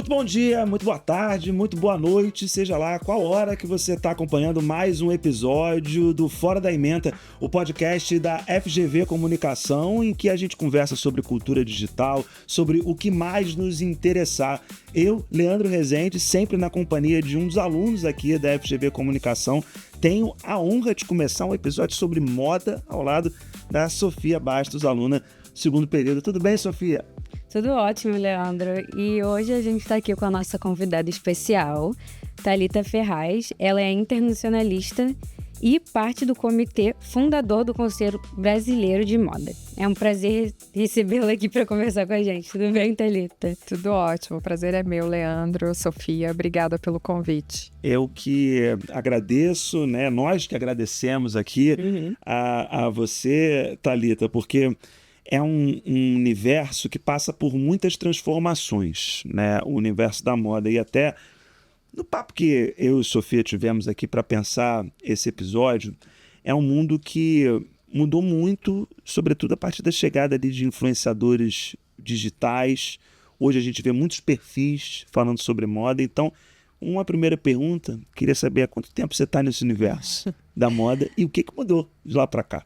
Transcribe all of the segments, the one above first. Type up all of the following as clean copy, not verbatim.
Muito bom dia, muito boa tarde, muito boa noite, seja lá qual hora que você está acompanhando mais um episódio do Fora da Ementa, o podcast da FGV Comunicação, em que a gente conversa sobre cultura digital, sobre o que mais nos interessar. Eu, Leandro Rezende, sempre na companhia de um dos alunos aqui da FGV Comunicação, tenho a honra de começar um episódio sobre moda ao lado da Sofia Bastos, aluna do segundo período. Tudo bem, Sofia? Tudo ótimo, Leandro. E hoje a gente está aqui com a nossa convidada especial, Thalita Ferraz. Ela é internacionalista e parte do comitê fundador do Conselho Brasileiro de Moda. É um prazer recebê-la aqui para conversar com a gente. Tudo bem, Thalita? Tudo ótimo. O prazer é meu, Leandro, Sofia. Obrigada pelo convite. Eu que agradeço, né? Nós que agradecemos aqui a você, Thalita, porque é um universo que passa por muitas transformações, né? O universo da moda. E até no papo que eu e Sofia tivemos aqui para pensar esse episódio, é um mundo que mudou muito, sobretudo a partir da chegada ali de influenciadores digitais. Hoje a gente vê muitos perfis falando sobre moda. Então, uma primeira pergunta, queria saber há quanto tempo você está nesse universo da moda e o que mudou de lá para cá?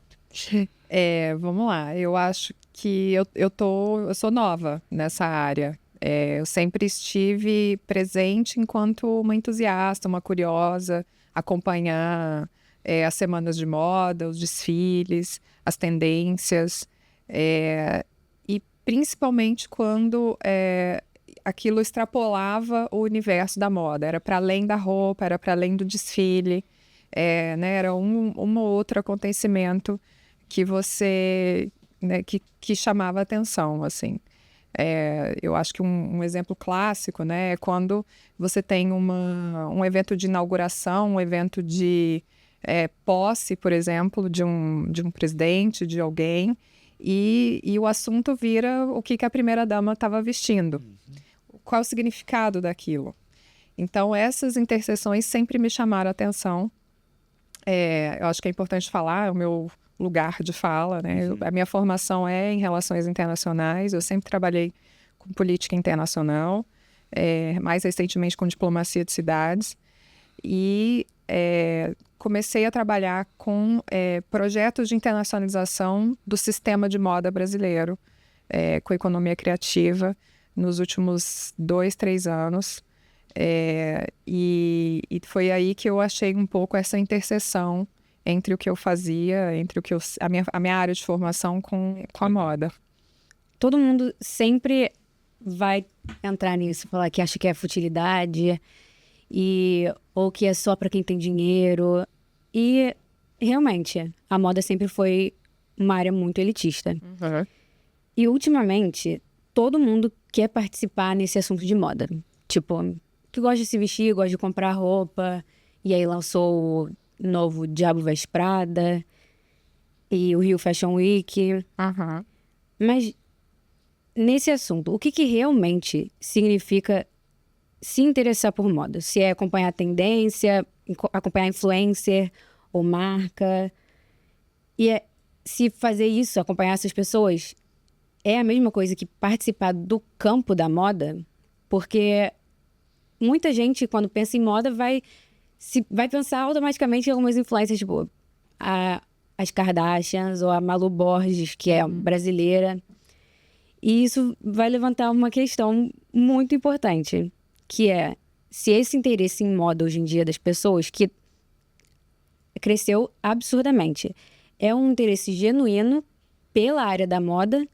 Vamos lá, eu acho que eu sou nova nessa área. Eu sempre estive presente enquanto uma entusiasta, uma curiosa, acompanhar as semanas de moda, os desfiles, as tendências, e principalmente quando aquilo extrapolava o universo da moda, era para além da roupa, era para além do desfile, né, era um ou outro acontecimento que você, né, que chamava a atenção, assim. Eu acho que um exemplo clássico, né, é quando você tem um evento de inauguração, um evento de posse, por exemplo, de um presidente, de alguém, e o assunto vira o que a primeira-dama estava vestindo. Qual o significado daquilo? Então, essas interseções sempre me chamaram a atenção. Eu acho que é importante falar, o meu lugar de fala, né? A minha formação é em relações internacionais, eu sempre trabalhei com política internacional, mais recentemente com diplomacia de cidades, e comecei a trabalhar com projetos de internacionalização do sistema de moda brasileiro, com economia criativa, nos últimos 2, 3 anos, e foi aí que eu achei um pouco essa interseção entre o que eu fazia, entre a minha área de formação com a moda. Todo mundo sempre vai entrar nisso, falar que acha que é futilidade, ou que é só para quem tem dinheiro. E, realmente, a moda sempre foi uma área muito elitista. E, ultimamente, todo mundo quer participar nesse assunto de moda. Tipo, que gosta de se vestir, gosta de comprar roupa, e aí lançou o novo Diabo Veste Prada e o Rio Fashion Week. Mas nesse assunto, o que realmente significa se interessar por moda? Se é acompanhar a tendência, acompanhar influencer ou marca, e se fazer isso, acompanhar essas pessoas, é a mesma coisa que participar do campo da moda? Porque muita gente, quando pensa em moda, vai pensar automaticamente em algumas influências, tipo as Kardashians ou a Malu Borges, que é brasileira. E isso vai levantar uma questão muito importante, que é se esse interesse em moda hoje em dia das pessoas, que cresceu absurdamente, é um interesse genuíno pela área da moda,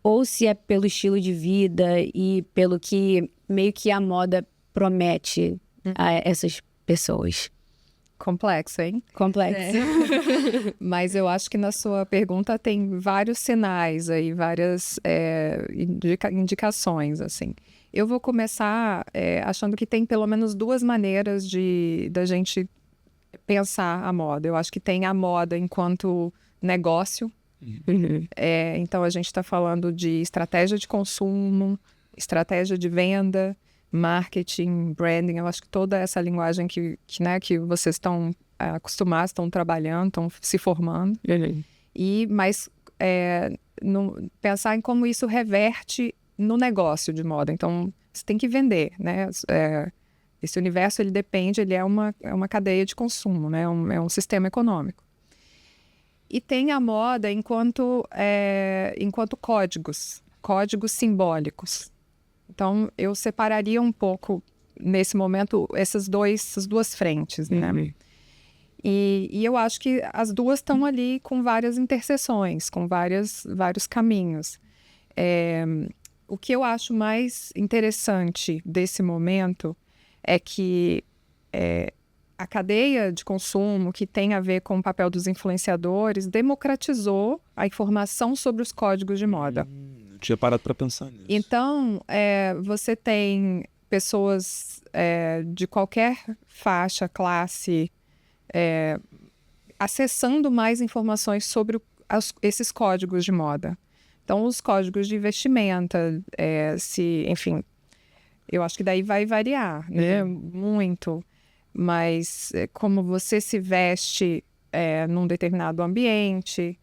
ou se é pelo estilo de vida e pelo que meio que a moda promete a essas pessoas. Complexo, hein? Complexo. Mas eu acho que na sua pergunta tem vários sinais aí, várias indicações, assim. Eu vou começar achando que tem pelo menos 2 maneiras da gente pensar a moda. Eu acho que tem a moda enquanto negócio. Então, a gente está falando de estratégia de consumo, estratégia de venda, marketing, branding. Eu acho que toda essa linguagem que vocês estão acostumados, estão trabalhando, estão se formando. Mas pensar em como isso reverte no negócio de moda. Então, você tem que vender, né? Esse universo, ele depende, ele é uma cadeia de consumo, né? É um sistema econômico. E tem a moda enquanto códigos simbólicos. Então, eu separaria um pouco, nesse momento, essas duas frentes, né? E eu acho que as duas estão ali com várias interseções, com vários caminhos. O que eu acho mais interessante desse momento é que a cadeia de consumo, que tem a ver com o papel dos influenciadores, democratizou a informação sobre os códigos de moda. Não tinha parado para pensar nisso. Então, você tem pessoas de qualquer faixa, classe, acessando mais informações sobre esses códigos de moda. Então, os códigos de vestimenta, enfim, eu acho que daí vai variar, né? Muito. Mas como você se veste num determinado ambiente,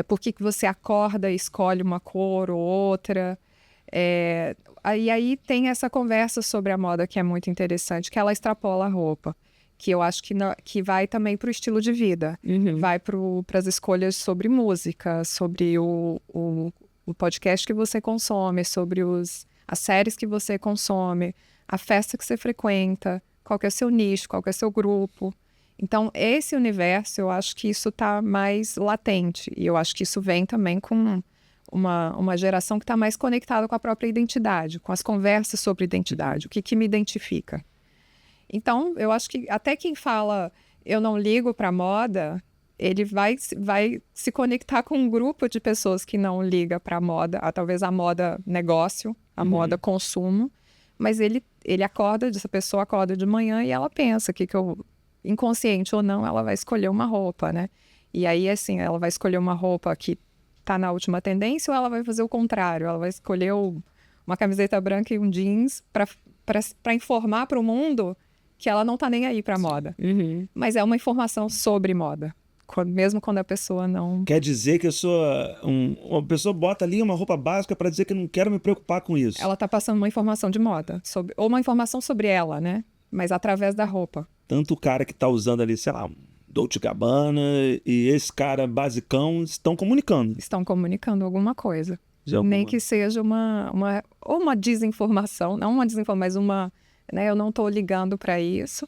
por que você acorda e escolhe uma cor ou outra. Aí tem essa conversa sobre a moda que é muito interessante, que ela extrapola a roupa. Que eu acho que vai também para o estilo de vida. Vai para as escolhas sobre música, sobre o podcast que você consome, sobre as séries que você consome, a festa que você frequenta, qual que é o seu nicho, qual que é o seu grupo. Então, esse universo, eu acho que isso está mais latente. E eu acho que isso vem também com uma geração que está mais conectada com a própria identidade, com as conversas sobre identidade, o que me identifica. Então, eu acho que até quem fala eu não ligo para a moda, ele vai se conectar com um grupo de pessoas que não liga para a moda, talvez a moda negócio, a moda consumo, mas ele acorda, essa pessoa acorda de manhã e ela pensa que inconsciente ou não, ela vai escolher uma roupa, né? E aí, assim, ela vai escolher uma roupa que tá na última tendência ou ela vai fazer o contrário? Ela vai escolher uma camiseta branca e um jeans para informar para o mundo que ela não tá nem aí para moda. Mas é uma informação sobre moda. Mesmo quando a pessoa não... Quer dizer que eu sou uma pessoa bota ali uma roupa básica para dizer que eu não quero me preocupar com isso. Ela tá passando uma informação de moda, ou uma informação sobre ela, né? Mas através da roupa. Tanto o cara que tá usando ali, sei lá, Dolce & Gabbana e esse cara basicão estão comunicando. Estão comunicando alguma coisa. Nem que seja uma desinformação, não uma desinformação, mas né, eu não estou ligando para isso,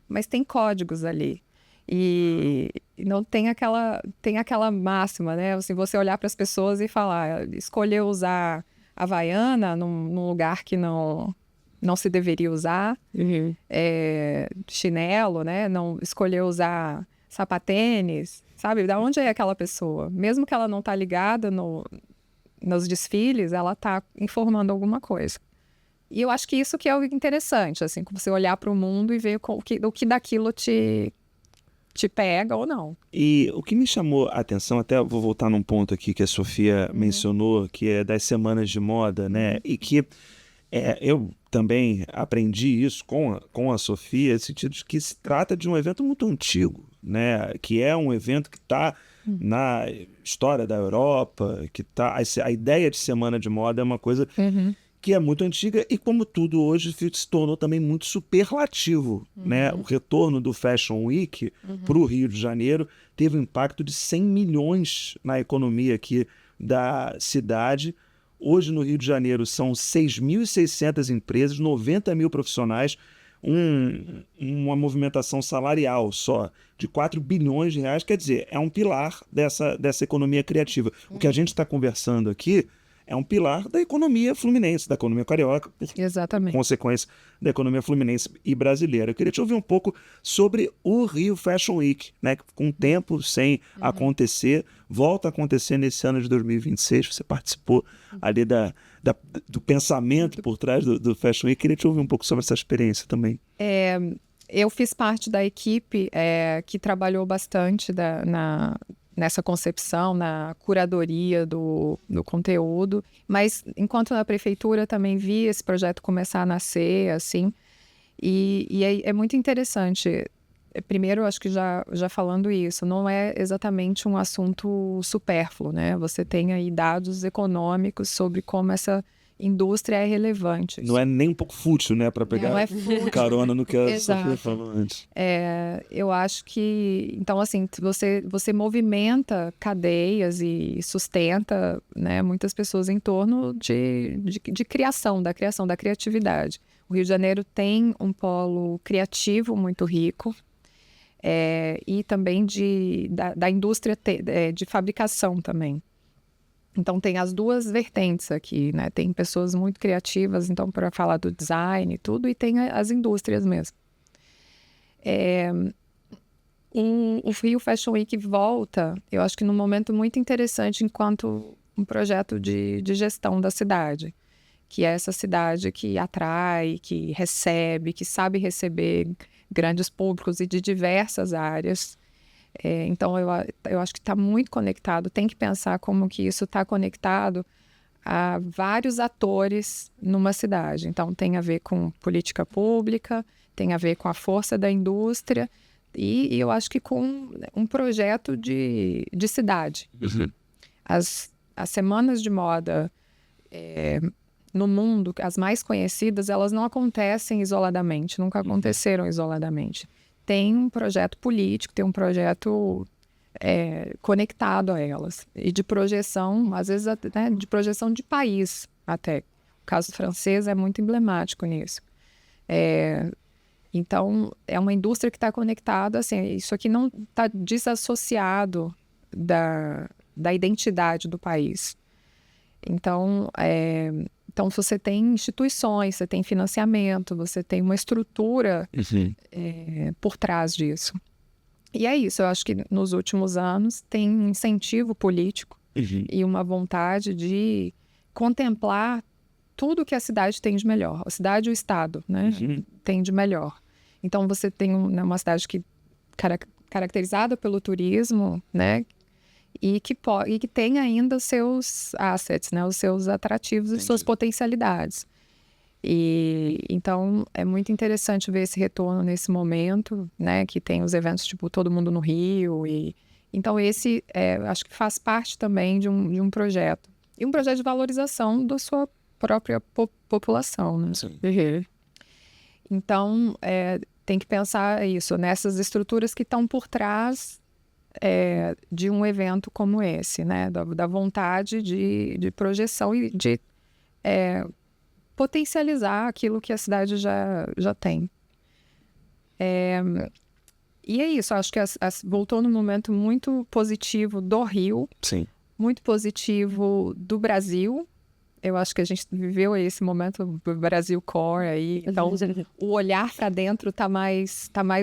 mas tem códigos ali. E não tem aquela máxima, né? Assim, você olhar para as pessoas e falar, escolher usar Havaiana num lugar que não se deveria usar, chinelo, né? Não escolher usar sapatênis, sabe? Da onde é aquela pessoa? Mesmo que ela não está ligada nos desfiles, ela está informando alguma coisa. E eu acho que isso que é o interessante, assim, você olhar para o mundo e ver o que daquilo te pega ou não. E o que me chamou a atenção, até vou voltar num ponto aqui que a Sofia mencionou, que é das semanas de moda, né? E que eu também aprendi isso com a Sofia, no sentido de que se trata de um evento muito antigo, né? Que é um evento que está na história da Europa, que a ideia de semana de moda é uma coisa que é muito antiga e, como tudo hoje, se tornou também muito superlativo, né? O retorno do Fashion Week para o Rio de Janeiro teve um impacto de 100 milhões na economia aqui da cidade. Hoje, no Rio de Janeiro, são 6.600 empresas, 90 mil profissionais, uma movimentação salarial só de 4 bilhões de reais. Quer dizer, é um pilar dessa economia criativa. O que a gente está conversando aqui é um pilar da economia fluminense, da economia carioca, por consequência da economia fluminense e brasileira. Eu queria te ouvir um pouco sobre o Rio Fashion Week, né? Com tempo sem acontecer, volta a acontecer nesse ano de 2026. Você participou ali do pensamento por trás do Fashion Week. Queria te ouvir um pouco sobre essa experiência também. Eu fiz parte da equipe que trabalhou bastante nessa concepção, na curadoria do conteúdo, mas enquanto na prefeitura também vi esse projeto começar a nascer, assim, e é muito interessante. Primeiro, acho que já falando isso, não é exatamente um assunto supérfluo, né? Você tem aí dados econômicos sobre como essa indústria é relevante. Não é nem um pouco fútil, né? Para pegar Não é fútil. carona no que a Exato. Sofia falou antes. Eu acho que, então, assim, você movimenta cadeias e sustenta, né, muitas pessoas em torno de criação, da criatividade. O Rio de Janeiro tem um polo criativo muito rico, e também da indústria de fabricação também. Então, tem as duas vertentes aqui, né? Tem pessoas muito criativas, então, para falar do design e tudo, e tem as indústrias mesmo. O Rio Fashion Week volta, eu acho que num momento muito interessante enquanto um projeto de gestão da cidade, que é essa cidade que atrai, que recebe, que sabe receber grandes públicos e de diversas áreas. Então, eu acho que está muito conectado, tem que pensar como que isso está conectado a vários atores numa cidade. Então, tem a ver com política pública, tem a ver com a força da indústria e eu acho que com um projeto de cidade. Uhum. As semanas de moda no mundo, as mais conhecidas, elas não acontecem isoladamente, nunca aconteceram isoladamente. Tem um projeto político, tem um projeto conectado a elas. E de projeção, às vezes, né, de projeção de país até. O caso francês é muito emblemático nisso. Então, é uma indústria que está conectada, assim, isso aqui não está desassociado da identidade do país. Então, você tem instituições, você tem financiamento, você tem uma estrutura por trás disso. E é isso, eu acho que nos últimos anos tem um incentivo político e uma vontade de contemplar tudo que a cidade tem de melhor. A cidade e o Estado, né, tem de melhor. Então, você tem uma cidade que caracterizada pelo turismo, né, e que tem ainda os seus assets, né, os seus atrativos e suas potencialidades. E então é muito interessante ver esse retorno nesse momento, né, que tem os eventos tipo Todo Mundo no Rio. Então esse acho que faz parte também de um projeto. E um projeto de valorização da sua própria população, né? Sim. Então tem que pensar isso, nessas estruturas que estão por trás de um evento como esse, né? Da vontade de projeção e de potencializar aquilo que a cidade já tem. E é isso, acho que voltou num momento muito positivo do Rio, Sim. muito positivo do Brasil. Eu acho que a gente viveu esse momento do Brasil Core aí, então o olhar para dentro você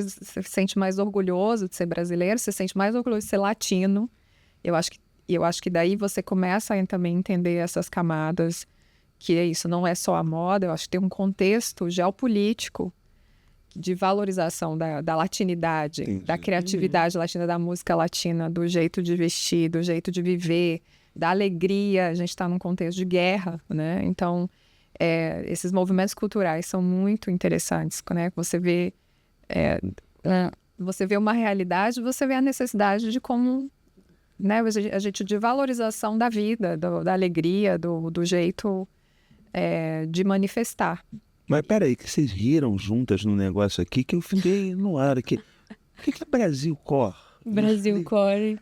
se sente mais orgulhoso de ser brasileiro, você se sente mais orgulhoso de ser latino. Eu acho que daí você começa a também entender essas camadas, que é isso, não é só a moda, eu acho que tem um contexto geopolítico de valorização da latinidade, Entendi. da criatividade latina, da música latina, do jeito de vestir, do jeito de viver, da alegria. A gente está num contexto de guerra, né? Então, esses movimentos culturais são muito interessantes, né? Você vê uma realidade, você vê a necessidade de como, né, a gente de valorização da vida, da alegria, do jeito de manifestar. Mas peraí, que vocês riram juntas no negócio aqui que eu fiquei no ar aqui. O que é Brasil Core? Brasil Core.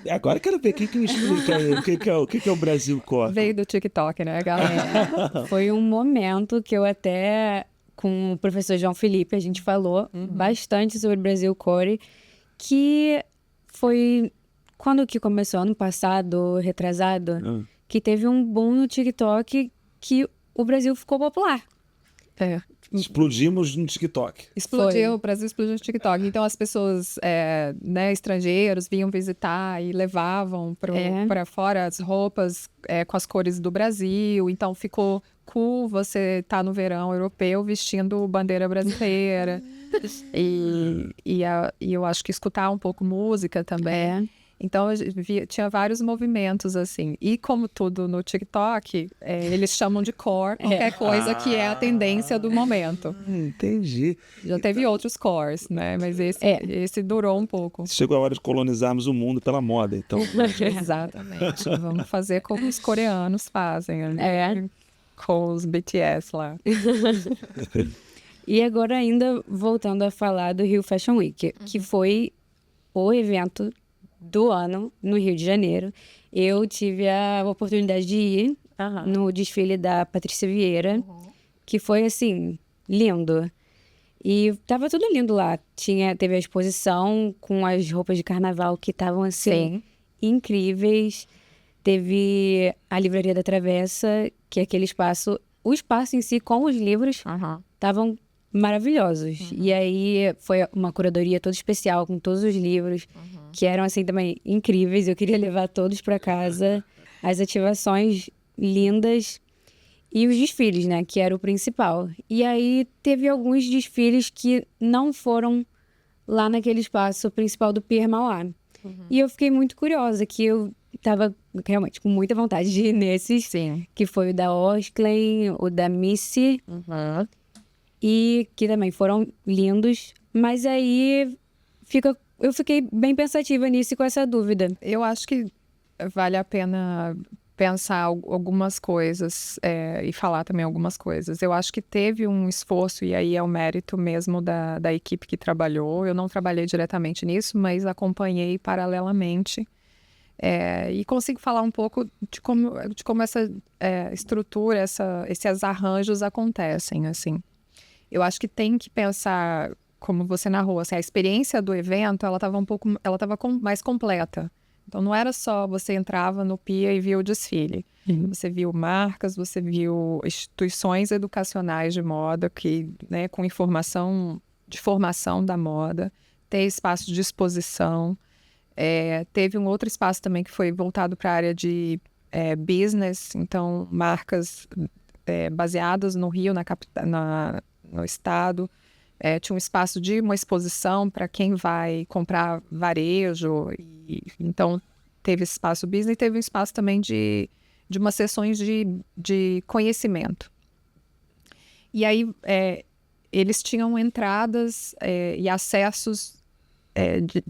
Agora eu quero ver quem que me explica aí, o que é o Brasil Core. Veio do TikTok, né, galera? Foi um momento que eu até, com o professor João Felipe, a gente falou bastante sobre Brasil Core, que foi quando que começou, ano passado, retrasado, que teve um boom no TikTok que o Brasil ficou popular. Explodimos no TikTok. Explodiu, o Brasil explodiu no TikTok. Então as pessoas, né, estrangeiros vinham visitar e levavam para fora as roupas com as cores do Brasil. Então ficou cool você estar no verão europeu vestindo bandeira brasileira. e eu acho que escutar um pouco música também. Então, tinha vários movimentos, assim. E como tudo no TikTok, eles chamam de core qualquer coisa que é a tendência do momento. Entendi. Já teve outros cores, né? Mas esse durou um pouco. Chegou a hora de colonizarmos o mundo pela moda, então. Exatamente. Vamos fazer como os coreanos fazem. Né? com os BTS lá. E agora ainda voltando a falar do Rio Fashion Week, que foi o evento do ano no Rio de Janeiro. Eu tive a oportunidade de ir no desfile da Patrícia Vieira, que foi, assim, lindo. E tava tudo lindo lá. Teve a exposição com as roupas de carnaval que estavam, assim, incríveis. Teve a Livraria da Travessa, que é aquele espaço... O espaço em si, com os livros, estavam maravilhosos. E aí foi uma curadoria toda especial, com todos os livros, que eram, assim, também incríveis. Eu queria levar todos para casa. As ativações lindas e os desfiles, né, que era o principal. E aí teve alguns desfiles que não foram lá naquele espaço principal do Pier Mauá. E eu fiquei muito curiosa, que eu tava realmente com muita vontade de ir nesses, que foi o da Osklen, o da Missy, e que também foram lindos. Mas aí eu fiquei bem pensativa nisso e com essa dúvida. Eu acho que vale a pena pensar algumas coisas e falar também algumas coisas. Eu acho que teve um esforço, e aí é o mérito mesmo da equipe que trabalhou. Eu não trabalhei diretamente nisso, mas acompanhei paralelamente. E consigo falar um pouco de como essa estrutura, esses arranjos acontecem, assim. Eu acho que tem que pensar, como você narrou, assim, a experiência do evento, ela estava mais completa. Então, não era só você entrava no PIA e via o desfile. Você viu marcas, você viu instituições educacionais de moda, né, com informação de formação da moda, tem espaço de exposição. Teve um outro espaço também que foi voltado para a área de business, então marcas baseadas no Rio, no estado. Tinha um espaço de uma exposição para quem vai comprar varejo. Então, teve esse espaço business e teve um espaço também de umas sessões de conhecimento. E aí, eles tinham entradas e acessos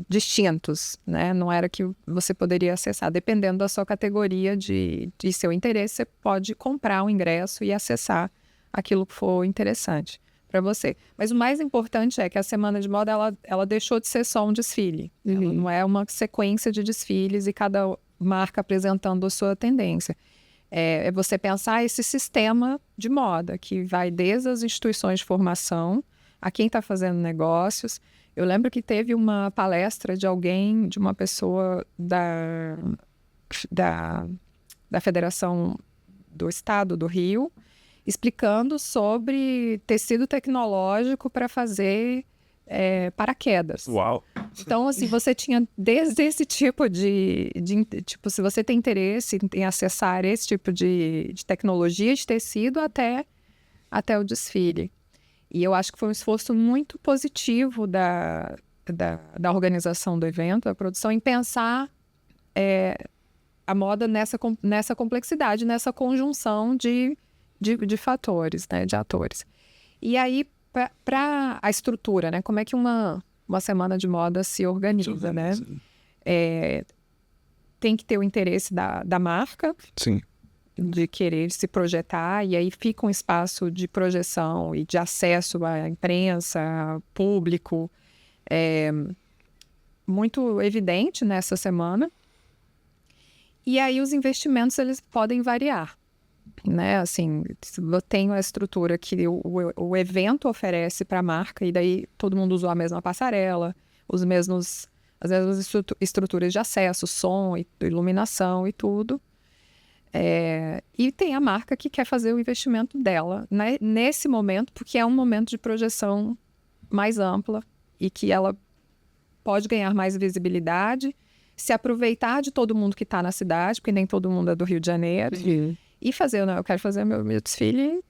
distintos, né? Não era que você poderia acessar. Dependendo da sua categoria de seu interesse, você pode comprar um ingresso e acessar aquilo que for interessante para você. Mas o mais importante é que a Semana de Moda, ela deixou de ser só um desfile. Ela não é uma sequência de desfiles e cada marca apresentando a sua tendência. É você pensar esse sistema de moda, que vai desde as instituições de formação a quem está fazendo negócios. Eu lembro que teve uma palestra de uma pessoa da Federação do Estado do Rio, explicando sobre tecido tecnológico para fazer paraquedas. Uau! Então, assim, você tinha desde esse tipo tipo, se você tem interesse em acessar esse tipo de tecnologia de tecido até o desfile. E eu acho que foi um esforço muito positivo da organização do evento, da produção, em pensar a moda nessa complexidade, nessa conjunção de fatores, né, de atores. E aí, para a estrutura, né, como é que uma semana de moda se organiza, né? Tem que ter o interesse da marca. Sim. De querer se projetar, e aí fica um espaço de projeção e de acesso à imprensa, público, muito evidente nessa semana. E aí os investimentos, eles podem variar, né? Assim, eu tenho a estrutura que o evento oferece para a marca, e daí todo mundo usou a mesma passarela, as mesmas estruturas de acesso, som, iluminação e tudo. E tem a marca que quer fazer o investimento dela, né, nesse momento, porque é um momento de projeção mais ampla e que ela pode ganhar mais visibilidade, se aproveitar de todo mundo que está na cidade, porque nem todo mundo é do Rio de Janeiro, e fazer, eu quero fazer meu desfile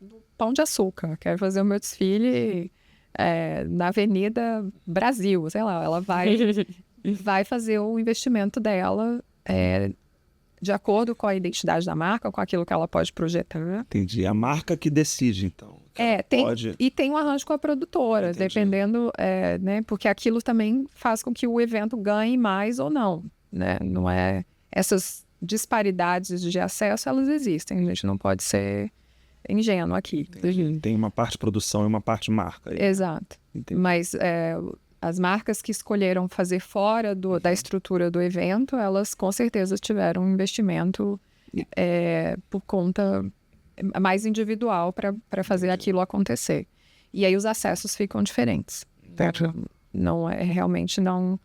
no Pão de Açúcar, eu quero fazer o meu desfile na Avenida Brasil, sei lá, ela vai fazer o investimento dela de acordo com a identidade da marca, com aquilo que ela pode projetar. Entendi. A marca que decide, então. E tem um arranjo com a produtora, dependendo, né? Porque aquilo também faz com que o evento ganhe mais ou não, né? Não é... Essas disparidades de acesso, elas existem. A gente não pode ser ingênuo aqui. Tem uma parte produção e uma parte marca. Exato. Entendi. Mas as marcas que escolheram fazer fora da estrutura do evento, elas com certeza tiveram um investimento por conta mais individual para fazer aquilo acontecer. E aí os acessos ficam diferentes. Não é realmente não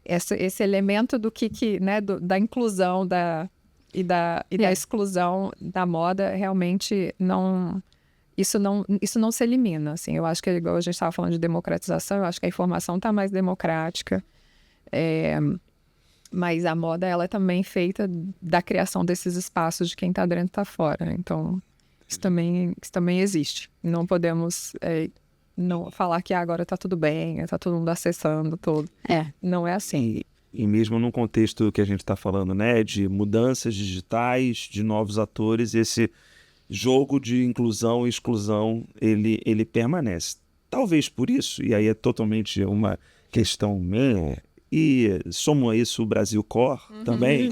esse elemento do né, da inclusão e da exclusão da moda realmente não isso não se elimina, assim. Eu acho que, igual a gente estava falando de democratização, eu acho que a informação está mais democrática, mas a moda, ela é também feita da criação desses espaços de quem está dentro e está fora. Então, isso também existe. Não podemos não falar que agora está tudo bem, está todo mundo acessando tudo. Não é assim. E mesmo num contexto que a gente está falando, né, de mudanças digitais, de novos atores, esse jogo de inclusão e exclusão, ele permanece. Talvez por isso, e aí é totalmente uma questão minha, e soma isso o Brasil Core também,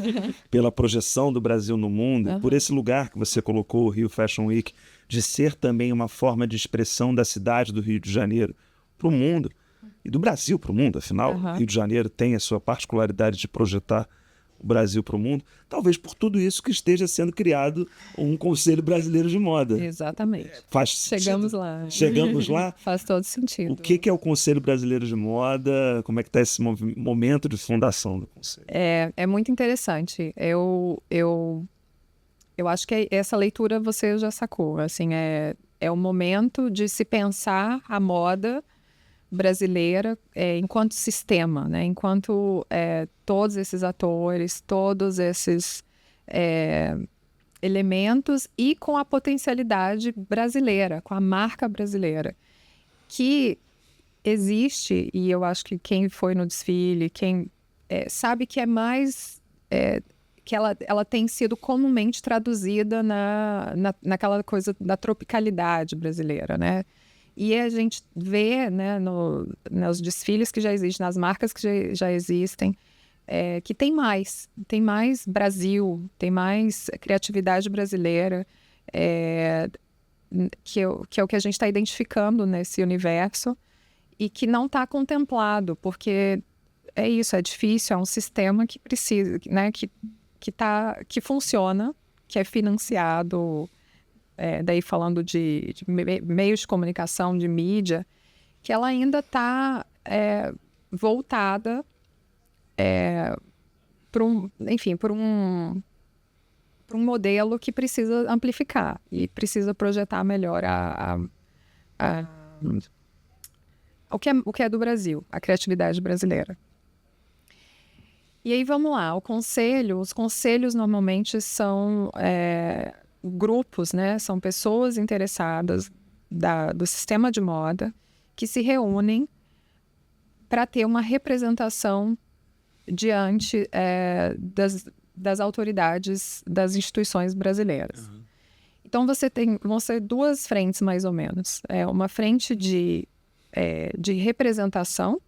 pela projeção do Brasil no mundo, por esse lugar que você colocou, o Rio Fashion Week, de ser também uma forma de expressão da cidade do Rio de Janeiro para o mundo, e do Brasil para o mundo, afinal, o Rio de Janeiro tem a sua particularidade de projetar o Brasil para o mundo, talvez por tudo isso que esteja sendo criado um Conselho Brasileiro de Moda. Exatamente. Chegamos lá. Chegamos lá? Faz todo sentido. O que é o Conselho Brasileiro de Moda? Como é que está esse momento de fundação do Conselho? É muito interessante. Eu acho que essa leitura você já sacou. Assim, é o momento de se pensar a moda brasileira enquanto sistema, né? Enquanto todos esses atores, todos esses elementos e com a potencialidade brasileira, com a marca brasileira, que existe, e eu acho que quem foi no desfile, quem sabe que é mais... que ela tem sido comumente traduzida naquela coisa da tropicalidade brasileira, né? E a gente vê, né, nos desfiles que já existem, nas marcas que já existem, que tem mais Brasil, tem mais criatividade brasileira, que é o que a gente está identificando nesse universo e que não está contemplado, porque é isso, é difícil, é um sistema que precisa, né, que funciona, que é financiado... daí falando de meios de comunicação, de mídia, que ela ainda está voltada para um modelo que precisa amplificar e precisa projetar melhor o que é do Brasil, a criatividade brasileira. E aí vamos lá, os conselhos normalmente são... grupos, né? São pessoas interessadas do sistema de moda que se reúnem para ter uma representação diante das autoridades das instituições brasileiras. Então vão ser duas frentes mais ou menos. Uma frente de representação.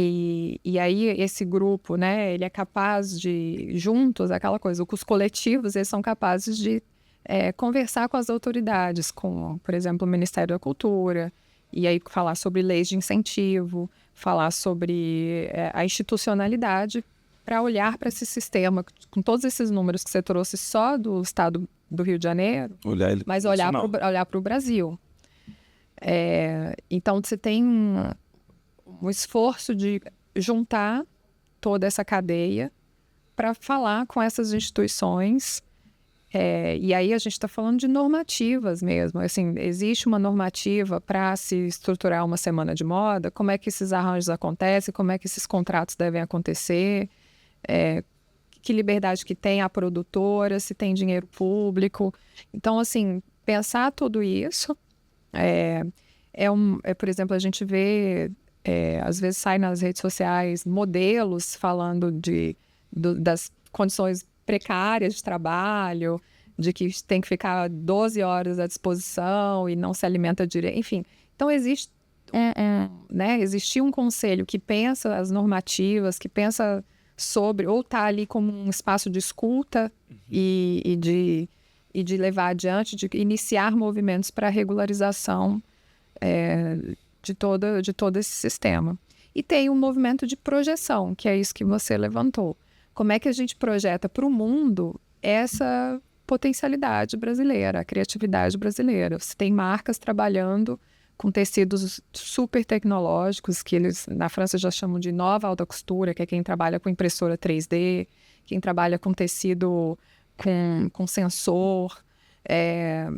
E aí esse grupo, né, ele é capaz de, juntos, aquela coisa, os coletivos, eles são capazes de conversar com as autoridades, com, por exemplo, o Ministério da Cultura, e aí falar sobre leis de incentivo, falar sobre a institucionalidade, para olhar para esse sistema, com todos esses números que você trouxe só do estado do Rio de Janeiro, mas olhar para o Brasil. Então, você tem um esforço de juntar toda essa cadeia para falar com essas instituições. E aí a gente está falando de normativas mesmo. Assim, existe uma normativa para se estruturar uma semana de moda? Como é que esses arranjos acontecem? Como é que esses contratos devem acontecer? Que liberdade que tem a produtora? Se tem dinheiro público? Então, assim, pensar tudo isso... por exemplo, a gente vê... às vezes sai nas redes sociais modelos falando das condições precárias de trabalho, de que tem que ficar 12 horas à disposição e não se alimenta direito, enfim. Então, existia um conselho que pensa as normativas, que pensa sobre, ou tá ali como um espaço de escuta e de levar adiante, de iniciar movimentos para a regularização de todo esse sistema. E tem um movimento de projeção, que é isso que você levantou. Como é que a gente projeta para o mundo essa potencialidade brasileira, a criatividade brasileira? Você tem marcas trabalhando com tecidos super tecnológicos, que eles na França já chamam de nova alta costura, que é quem trabalha com impressora 3D, quem trabalha com tecido com sensor,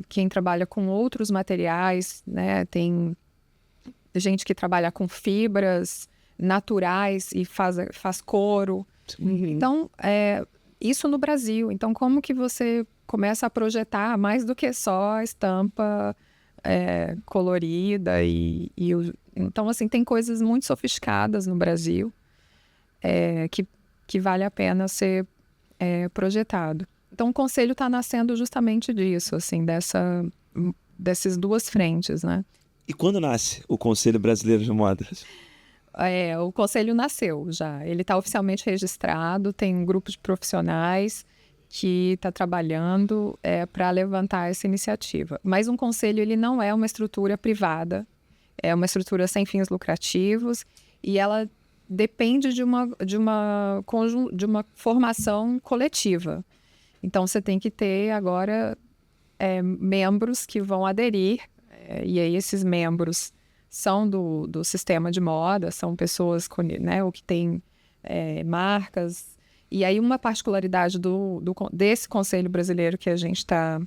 quem trabalha com outros materiais, né? Tem gente que trabalha com fibras naturais e faz couro. Então, isso no Brasil. Então, como que você começa a projetar mais do que só a estampa colorida? Então, assim, tem coisas muito sofisticadas no Brasil que vale a pena ser projetado. Então, o Conselho está nascendo justamente disso, assim, dessas duas frentes, né? E quando nasce o Conselho Brasileiro de Modas? O Conselho nasceu já. Ele está oficialmente registrado, tem um grupo de profissionais que está trabalhando para levantar essa iniciativa. Mas um conselho ele não é uma estrutura privada, é uma estrutura sem fins lucrativos e ela depende de uma formação coletiva. Então, você tem que ter agora membros que vão aderir, e aí esses membros são do sistema de moda, são pessoas ou que têm marcas. E aí uma particularidade desse Conselho Brasileiro que a gente está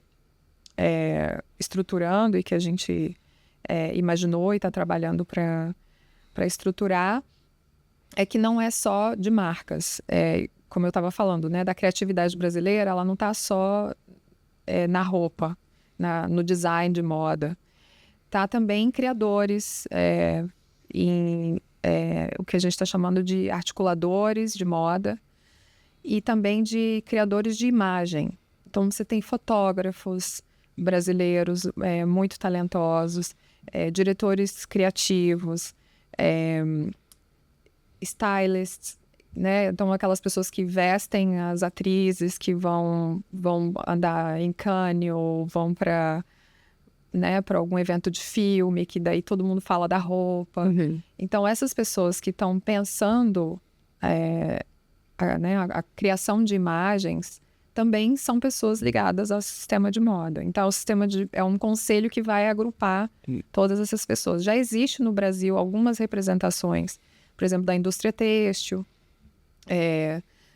estruturando e que a gente imaginou e está trabalhando para estruturar é que não é só de marcas. Como eu estava falando, né, da criatividade brasileira, ela não está só na roupa, no design de moda. Está também em criadores, o que a gente está chamando de articuladores de moda e também de criadores de imagem. Então, você tem fotógrafos brasileiros muito talentosos, diretores criativos, stylists, né? Então, aquelas pessoas que vestem as atrizes, que vão andar em Cannes ou vão para algum evento de filme, que daí todo mundo fala da roupa. Então, essas pessoas que estão pensando a criação de imagens também são pessoas ligadas ao sistema de moda. Então, é um conselho que vai agrupar todas essas pessoas. Já existe no Brasil algumas representações, por exemplo, da indústria têxtil,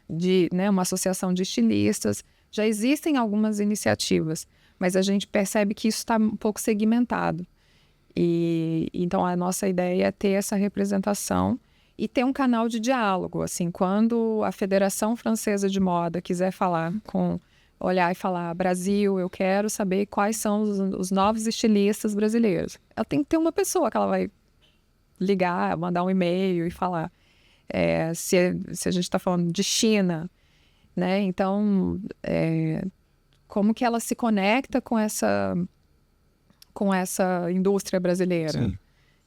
de uma associação de estilistas. Já existem algumas iniciativas, mas a gente percebe que isso está um pouco segmentado. Então, a nossa ideia é ter essa representação e ter um canal de diálogo. Assim, quando a Federação Francesa de Moda quiser olhar e falar Brasil, eu quero saber quais são os novos estilistas brasileiros. Ela tem que ter uma pessoa que ela vai ligar, mandar um e-mail e falar. Se a gente está falando de China, né? Então, como que ela se conecta com essa indústria brasileira? Sim.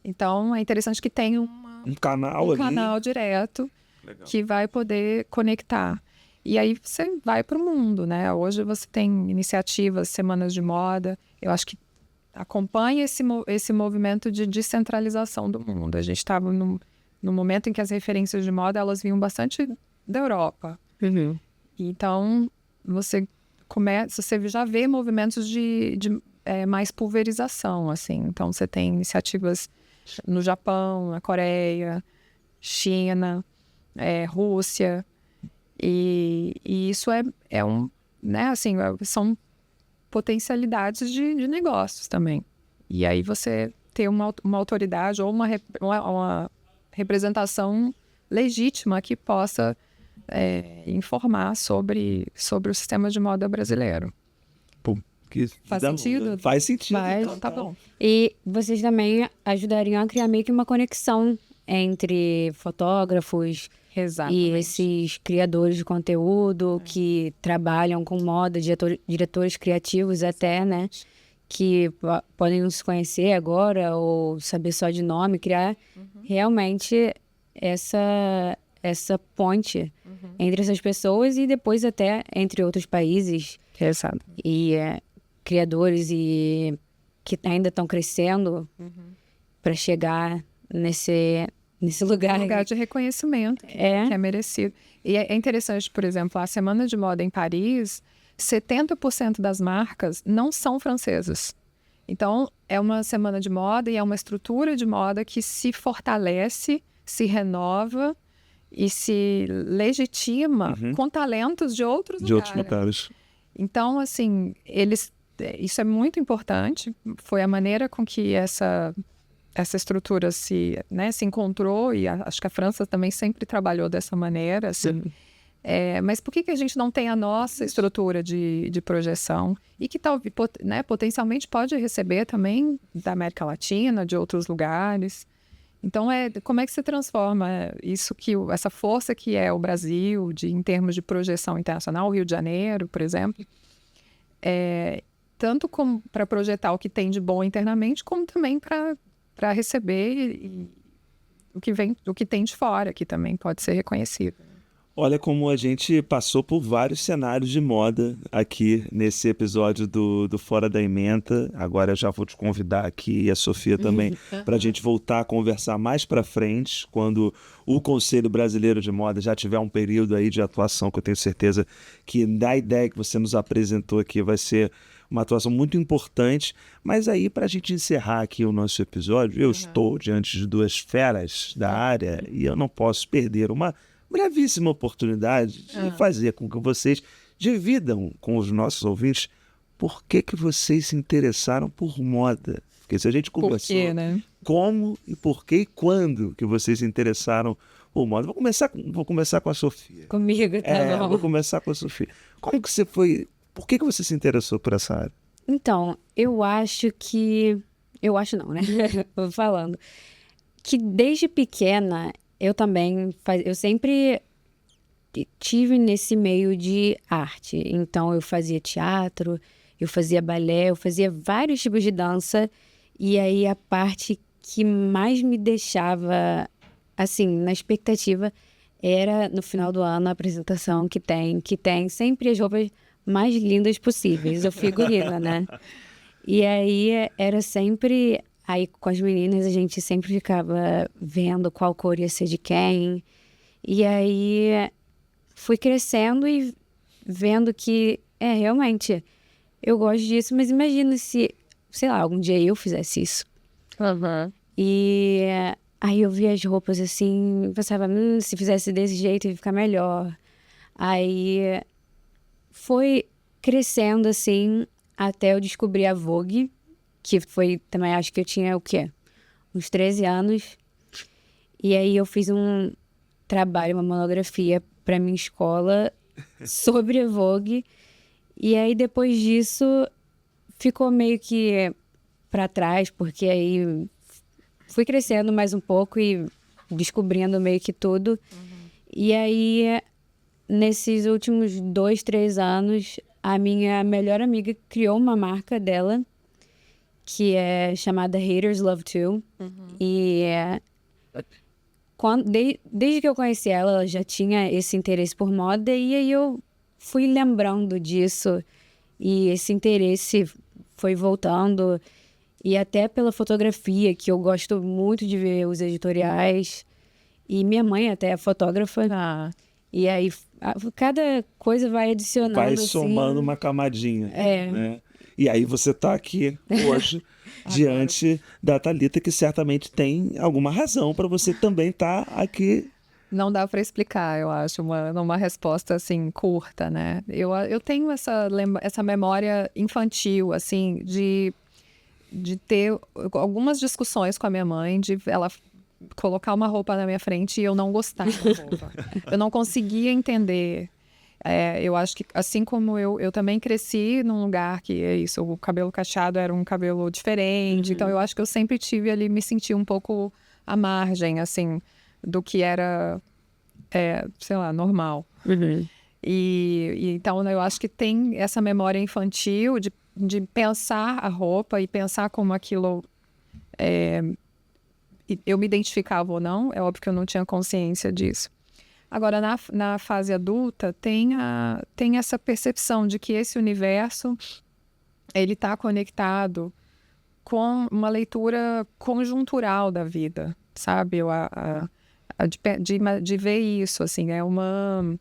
Então, é interessante que tenha um canal direto. Legal. Que vai poder conectar. E aí você vai para o mundo, né? Hoje você tem iniciativas, semanas de moda. Eu acho que acompanha esse movimento de descentralização do mundo. A gente estava no momento em que as referências de moda elas vinham bastante da Europa. Então, você já vê movimentos de mais pulverização, assim. Então, você tem iniciativas no Japão, na Coreia, China, Rússia. E isso são potencialidades de negócios também. E aí você ter uma autoridade ou uma representação legítima que possa informar sobre o sistema de moda brasileiro. Faz sentido? Faz sentido. Então, tá bom. E vocês também ajudariam a criar meio que uma conexão entre fotógrafos e esses criadores de conteúdo que trabalham com moda, diretores criativos até, né? Que podem não se conhecer agora ou saber só de nome, criar realmente essa ponte entre essas pessoas e depois até entre outros países Exato. e criadores e que ainda estão crescendo para chegar nesse lugar. Lugar de reconhecimento que é merecido. E é interessante, por exemplo, a Semana de Moda em Paris, 70% das marcas não são francesas. Então, é uma semana de moda e é uma estrutura de moda que se fortalece, se renova e se legitima com talentos de outros De outros lugares. Então, assim, isso é muito importante. Foi a maneira com que essa estrutura se encontrou, e acho que a França também sempre trabalhou dessa maneira. Assim. Mas por que a gente não tem a nossa estrutura de projeção? E que potencialmente pode receber também da América Latina, de outros lugares. Então, como é que se transforma essa força que é o Brasil, em termos de projeção internacional, o Rio de Janeiro, por exemplo, tanto como para projetar o que tem de bom internamente, como também para receber o que tem de fora, que também pode ser reconhecido. Olha como a gente passou por vários cenários de moda aqui nesse episódio do Fora da Ementa. Agora eu já vou te convidar aqui e a Sofia também para a gente voltar a conversar mais para frente, quando o Conselho Brasileiro de Moda já tiver um período aí de atuação, que eu tenho certeza que da ideia que você nos apresentou aqui vai ser uma atuação muito importante. Mas aí, para a gente encerrar aqui o nosso episódio, eu estou diante de duas feras da área e eu não posso perder uma brevíssima oportunidade de fazer com que vocês dividam com os nossos ouvintes por que vocês se interessaram por moda. Porque se a gente conversou como e por que e quando que vocês se interessaram por moda. Vou começar com a Sofia. Comigo, tá bom. Vou começar com a Sofia. Como que você foi... Por que você se interessou por essa área? Então, eu acho que... Eu acho não, né? Vou falando. Que desde pequena... Eu sempre tive nesse meio de arte. Então, eu fazia teatro, eu fazia balé, eu fazia vários tipos de dança. E aí, a parte que mais me deixava, assim, na expectativa, era no final do ano a apresentação que tem sempre as roupas mais lindas possíveis, o figurino, né? E aí, era sempre... Aí, com as meninas, a gente sempre ficava vendo qual cor ia ser de quem. E aí, fui crescendo e vendo que, realmente, eu gosto disso. Mas imagina se, sei lá, algum dia eu fizesse isso. E aí, eu via as roupas assim, pensava, se fizesse desse jeito ia ficar melhor. Aí, foi crescendo assim, até eu descobrir a Vogue. Que foi, também acho que eu tinha o quê? Uns 13 anos. E aí eu fiz um trabalho, uma monografia para minha escola sobre a Vogue. E aí depois disso ficou meio que para trás, porque aí fui crescendo mais um pouco e descobrindo meio que tudo. E aí, nesses últimos 2, 3 anos, a minha melhor amiga criou uma marca dela, que é chamada Haters Love Too. E desde que eu conheci ela já tinha esse interesse por moda, e aí eu fui lembrando disso, e esse interesse foi voltando, e até pela fotografia, que eu gosto muito de ver os editoriais, e minha mãe até é fotógrafa, e aí cada coisa vai adicionando, vai somando uma camadinha, né? E aí você está aqui hoje diante da Thalita, que certamente tem alguma razão para você também estar aqui. Não dá para explicar, eu acho, uma resposta assim curta, né? Eu tenho essa memória infantil, assim, de ter algumas discussões com a minha mãe, de ela colocar uma roupa na minha frente e eu não gostar da roupa. Eu não conseguia entender. Eu acho que, assim como eu também cresci num lugar que é isso, o cabelo cacheado era um cabelo diferente, então eu acho que eu sempre tive ali, me senti um pouco à margem, assim, do que era, sei lá, normal. E então eu acho que tem essa memória infantil de pensar a roupa e pensar como aquilo, eu me identificava ou não, é óbvio que eu não tinha consciência disso. Agora, na fase adulta, tem essa percepção de que esse universo ele está conectado com uma leitura conjuntural da vida, sabe? De ver isso, assim, é uma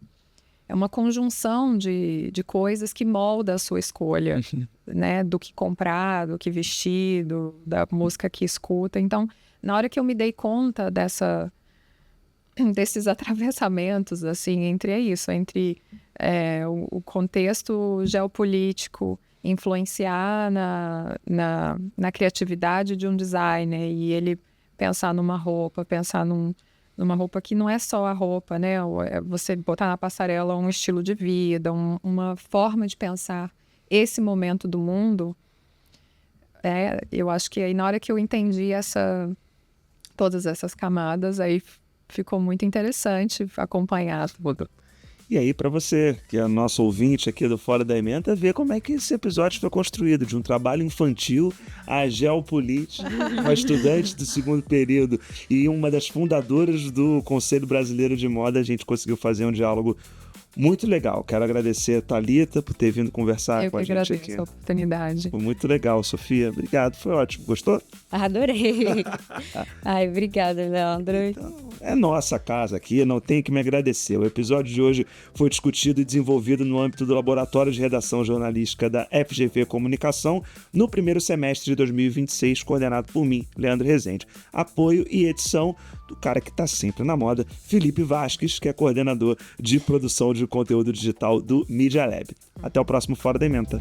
conjunção de coisas que molda a sua escolha, né? Do que comprar, do que vestir, da música que escuta. Então, na hora que eu me dei conta desses atravessamentos, assim, entre o contexto geopolítico influenciar na criatividade de um designer e ele pensar numa roupa, numa roupa que não é só a roupa, né? Você botar na passarela um estilo de vida, uma forma de pensar esse momento do mundo. Eu acho que aí na hora que eu entendi todas essas camadas, aí ficou muito interessante acompanhar tudo. E aí, para você, que é nosso ouvinte aqui do Fora da Ementa, ver como é que esse episódio foi construído, de um trabalho infantil à geopolítica, uma estudante do segundo período e uma das fundadoras do Conselho Brasileiro de Moda, a gente conseguiu fazer um diálogo muito legal. Quero agradecer a Thalita por ter vindo conversar com a gente aqui. Eu que agradeço a oportunidade. Foi muito legal, Sofia. Obrigado, foi ótimo. Gostou? Adorei. Ai, obrigada, Leandro. Então, é nossa casa aqui, não tem que me agradecer. O episódio de hoje foi discutido e desenvolvido no âmbito do Laboratório de Redação Jornalística da FGV Comunicação no primeiro semestre de 2026, coordenado por mim, Leandro Rezende. Apoio e edição do cara que está sempre na moda, Felipe Vasques, que é coordenador de produção de conteúdo digital do Media Lab. Até o próximo Fora da Ementa.